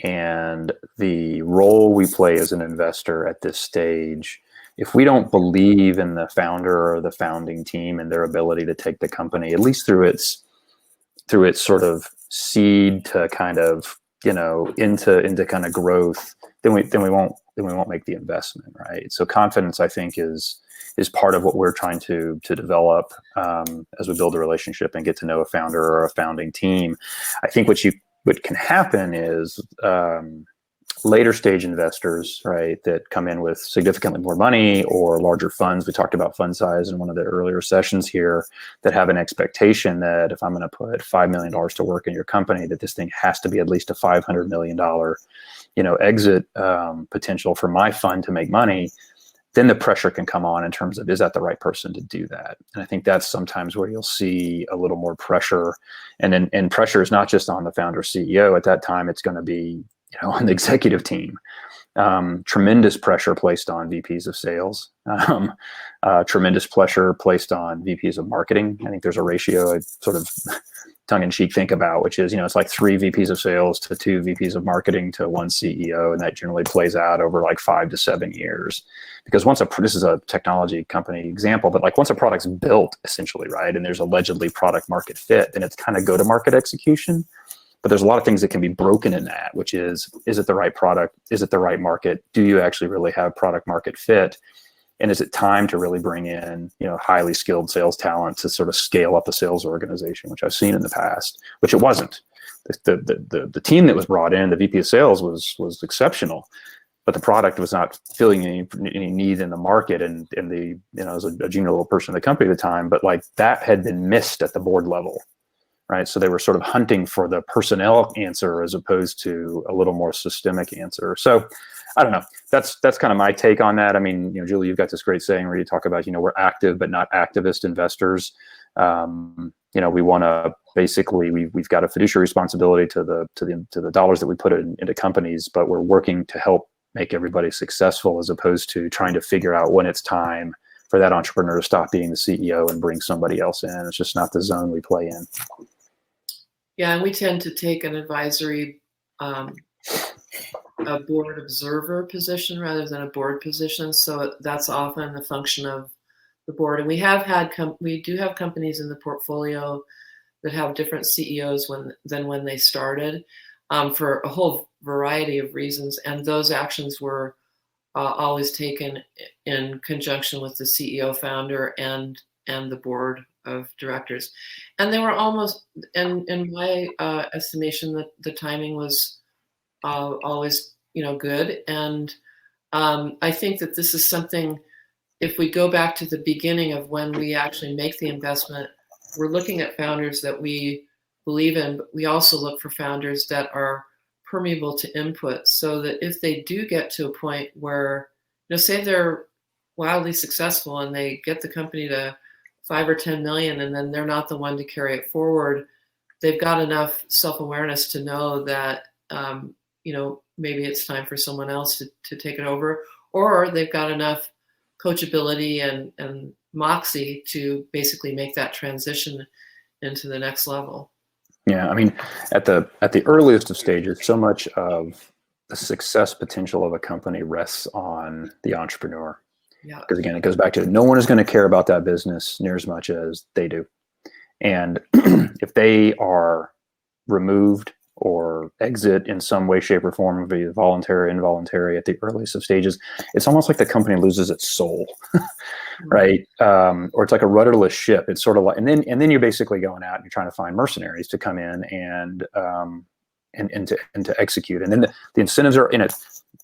and the role we play as an investor at this stage, if we don't believe in the founder or the founding team and their ability to take the company, at least through its sort of seed to kind of, into kind of growth, then we won't make the investment, right? So confidence, I think, is part of what we're trying to develop as we build a relationship and get to know a founder or a founding team. I think what can happen is later stage investors, right, that come in with significantly more money or larger funds. We talked about fund size in one of the earlier sessions here, that have an expectation that if I'm going to put $5 million to work in your company, that this thing has to be at least a $500 million, exit potential for my fund to make money. Then the pressure can come on in terms of, is that the right person to do that? And I think that's sometimes where you'll see a little more pressure. And pressure is not just on the founder CEO. At that time, it's going to be, on the executive team. Tremendous pressure placed on VPs of sales. Tremendous pressure placed on VPs of marketing. I think there's a ratio I sort of tongue-in-cheek think about, which is, it's like 3 VPs of sales to 2 VPs of marketing to 1 CEO, and that generally plays out over like 5 to 7 years. Because this is a technology company example, but like once a product's built, essentially, right, and there's allegedly product market fit, then it's kind of go-to-market execution. But there's a lot of things that can be broken in that, which is it the right product? Is it the right market? Do you actually really have product market fit? And is it time to really bring in, highly skilled sales talent to sort of scale up a sales organization, which I've seen in the past, which it wasn't. The team that was brought in, the VP of sales was exceptional, but the product was not filling any need in the market. And I was a junior little person in the company at the time, but like that had been missed at the board level. Right. So they were sort of hunting for the personnel answer as opposed to a little more systemic answer. So I don't know. That's kind of my take on that. I mean, Julie, you've got this great saying where you talk about, we're active but not activist investors. We want to basically, we've got a fiduciary responsibility to the dollars that we put into companies, but we're working to help make everybody successful, as opposed to trying to figure out when it's time for that entrepreneur to stop being the CEO and bring somebody else in. It's just not the zone we play in. Yeah, and we tend to take an advisory, a board observer position rather than a board position. So that's often the function of the board. And we have had, we do have companies in the portfolio that have different CEOs than when they started, for a whole variety of reasons. And those actions were always taken in conjunction with the CEO founder and the board of directors. And they were almost, in my estimation, the timing was always, good. And I think that this is something, if we go back to the beginning of when we actually make the investment, we're looking at founders that we believe in, but we also look for founders that are permeable to input, so that if they do get to a point where, say they're wildly successful and they get the company to 5 or 10 million, and then they're not the one to carry it forward, they've got enough self-awareness to know that, maybe it's time for someone else to take it over, or they've got enough coachability and moxie to basically make that transition into the next level. Yeah, I mean, at the earliest of stages, so much of the success potential of a company rests on the entrepreneur. Yeah. Because again, it goes back to, no one is going to care about that business near as much as they do. And if they are removed or exit in some way, shape, or form, be it voluntary, involuntary, at the earliest of stages, it's almost like the company loses its soul, right? Or it's like a rudderless ship. It's sort of like, and then you're basically going out and you're trying to find mercenaries to come in and to execute. And then the incentives are in it.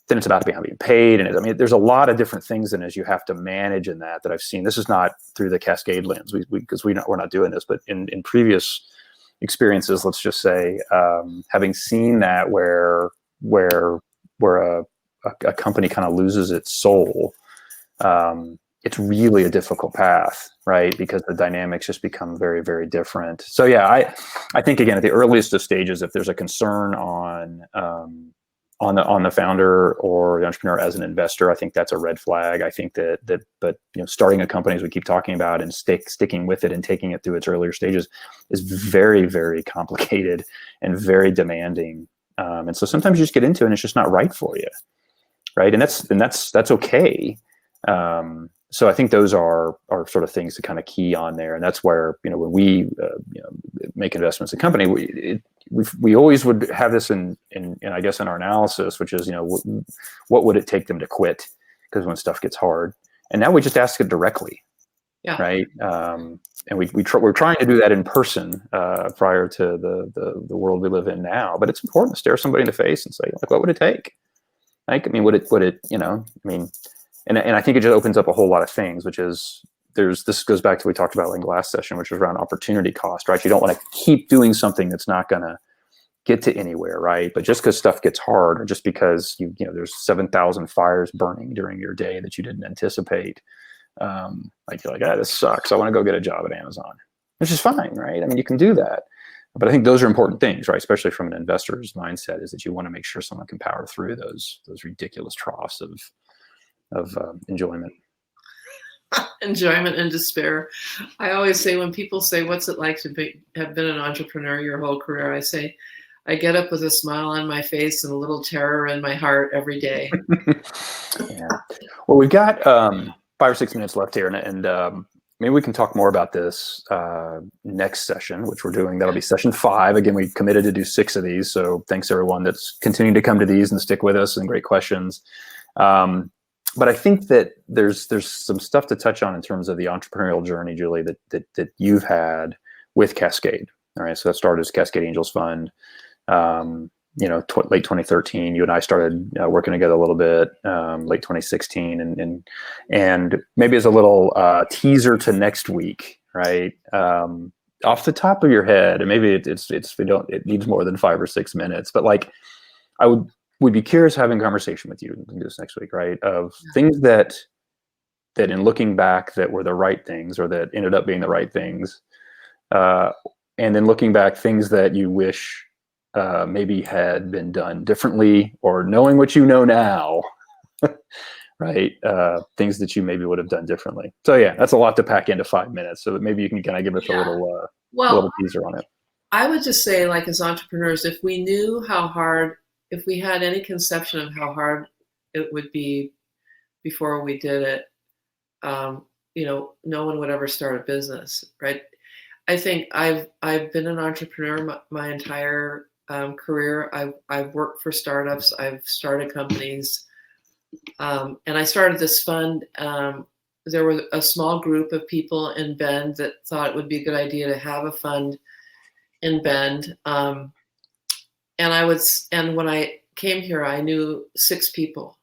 Then it's about being paid, and there's a lot of different things in as you have to manage in that I've seen. This is not through the Cascade lens, because we're not doing this, but in previous experiences, let's just say, having seen that where a company kind of loses its soul, it's really a difficult path, right? Because the dynamics just become very, very different. So yeah, I think, again, at the earliest of stages, if there's a concern on the founder or the entrepreneur as an investor, I think that's a red flag. I think but starting a company, as we keep talking about, and sticking with it and taking it through its earlier stages is very, very complicated and very demanding. And so sometimes you just get into it and it's just not right for you, right? And that's okay. So I think those are sort of things to kind of key on there. And that's where, when we make investments in company, we always would have this in I guess in our analysis, which is, what would it take them to quit? Because when stuff gets hard, and now we just ask it directly. Yeah. Right. And we're trying to do that in person prior to the world we live in now. But it's important to stare somebody in the face and say, like, what would it take? Like, would it, and I think it just opens up a whole lot of things, which is, this goes back to what we talked about in the last session, which was around opportunity cost, right? You don't want to keep doing something that's not going to get to anywhere, right? But just because stuff gets hard, or just because there's 7,000 fires burning during your day that you didn't anticipate, like you're like, this sucks, I want to go get a job at Amazon, which is fine, right? You can do that. But I think those are important things, right? Especially from an investor's mindset, is that you want to make sure someone can power through those ridiculous troughs of enjoyment. Enjoyment and despair. I always say, when people say, what's it like to have been an entrepreneur your whole career, I say, I get up with a smile on my face and a little terror in my heart every day. Yeah. Well, we've got 5 or 6 minutes left here, and maybe we can talk more about this next session, which we're doing. That'll be session 5. Again, we committed to do 6 of these, so thanks everyone that's continuing to come to these and stick with us, and great questions. But I think that there's some stuff to touch on in terms of the entrepreneurial journey, Julie, that you've had with Cascade. All right, so that started as Cascade Angels Fund. Late 2013. You and I started working together a little bit, late 2016, and maybe as a little teaser to next week, right? Off the top of your head, and maybe it needs more than 5 or 6 minutes, but like, I would be curious having a conversation with you, we can do this next week, right? Of things that in looking back that were the right things, or that ended up being the right things, And then looking back, things that you wish maybe had been done differently, or knowing what you know now, right? Things that you maybe would have done differently. So yeah, that's a lot to pack into 5 minutes. So maybe you can kind of give us a little teaser on it. I would just say, like, as entrepreneurs, if we knew how hard, if we had any conception of how hard it would be before we did it, no one would ever start a business, right? I think I've been an entrepreneur my entire career. I've worked for startups. I've started companies, and I started this fund. There was a small group of people in Bend that thought it would be a good idea to have a fund in Bend. And when I came here, I knew 6 people.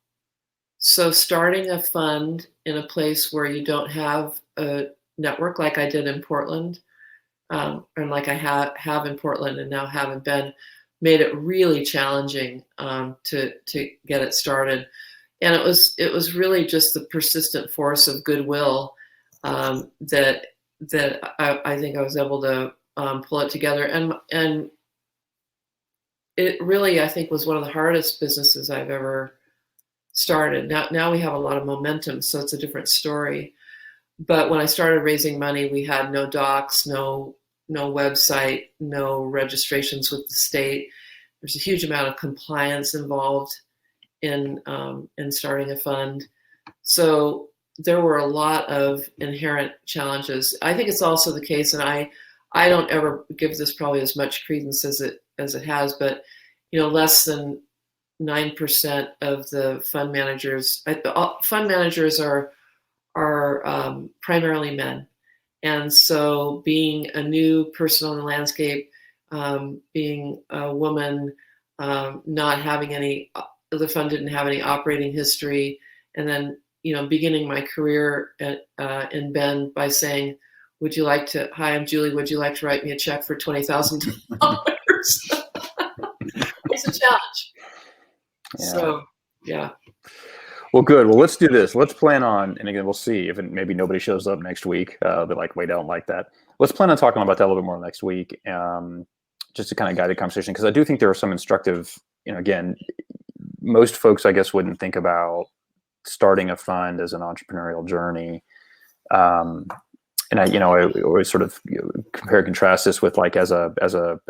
So starting a fund in a place where you don't have a network, like I did in Portland, and like I have in Portland and now have in Bend, made it really challenging to get it started. And it was really just the persistent force of goodwill that I think I was able to pull it together. And it really, I think, was one of the hardest businesses I've ever started. Now we have a lot of momentum, so it's a different story. But when I started raising money, we had no docs, no website, no registrations with the state. There's a huge amount of compliance involved in starting a fund. So there were a lot of inherent challenges. I think it's also the case, and I don't ever give this probably as much credence as it has, but less than 9% of the fund managers are primarily men. And so being a new person on the landscape, being a woman, not having any, the fund didn't have any operating history, and then beginning my career in Bend by saying, hi, I'm Julie, would you like to write me a check for $20,000? It's a challenge. Yeah. So, yeah. Well, good. Well, let's do this. Let's plan on, and again, we'll see if maybe nobody shows up next week. They're like, wait, I don't like that. Let's plan on talking about that a little bit more next week, just to kind of guide the conversation, because I do think there are some instructive, again, most folks, I guess, wouldn't think about starting a fund as an entrepreneurial journey. And I always sort of compare and contrast this with, like, as an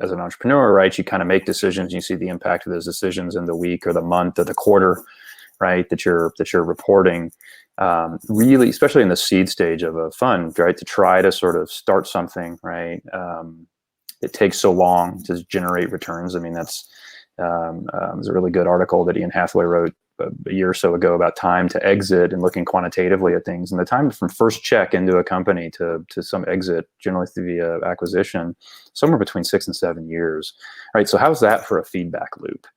entrepreneur, right? You kind of make decisions, and you see the impact of those decisions in the week or the month or the quarter, right? That you're reporting. Really, especially in the seed stage of a fund, right? To try to sort of start something, right? It takes so long to generate returns. I mean, that's there's a really good article that Ian Hathaway wrote a year or so ago about time to exit and looking quantitatively at things, and the time from first check into a company to some exit, generally through the acquisition, somewhere between 6 and 7 years, right? So how's that for a feedback loop?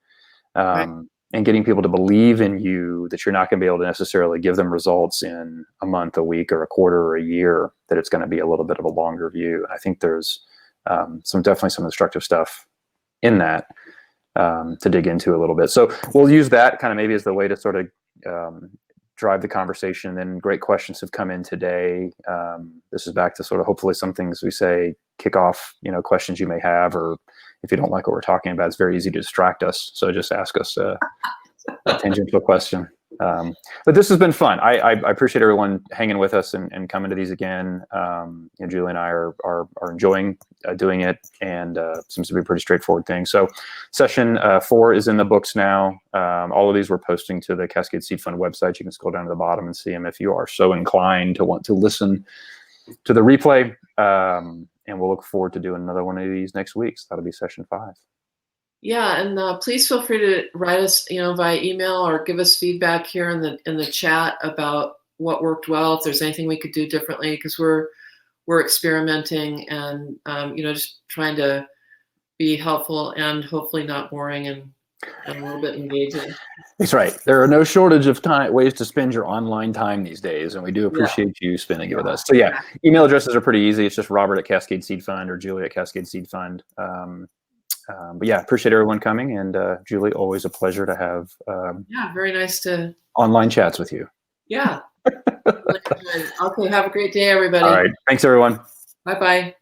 Right. And getting people to believe in you, that you're not going to be able to necessarily give them results in a month, a week, or a quarter, or a year, that it's going to be a little bit of a longer view. I think there's definitely some instructive stuff in that to dig into a little bit. So we'll use that kind of maybe as the way to sort of drive the conversation. And then great questions have come in today. This is back to sort of hopefully some things we say, kick off, questions you may have, or if you don't like what we're talking about, it's very easy to distract us. So just ask us a tangential question. But this has been fun. I appreciate everyone hanging with us and coming to these again. Julie and I are enjoying doing it, and seems to be a pretty straightforward thing. So session 4 is in the books now. All of these we're posting to the Cascade Seed Fund website. You can scroll down to the bottom and see them if you are so inclined to want to listen to the replay. And we'll look forward to doing another one of these next week. So that'll be session 5. Yeah, and please feel free to write us, via email, or give us feedback here in the chat about what worked well, if there's anything we could do differently, because we're experimenting and just trying to be helpful and hopefully not boring and a little bit engaging. That's right. There are no shortage of ways to spend your online time these days, and we do appreciate you spending it with us. So yeah, email addresses are pretty easy. It's just Robert at Cascade Seed Fund or Julie at Cascade Seed Fund. But yeah, appreciate everyone coming, and Julie, always a pleasure to have. Very nice to online chats with you. Yeah. Okay, have a great day, everybody. All right, thanks everyone. Bye-bye.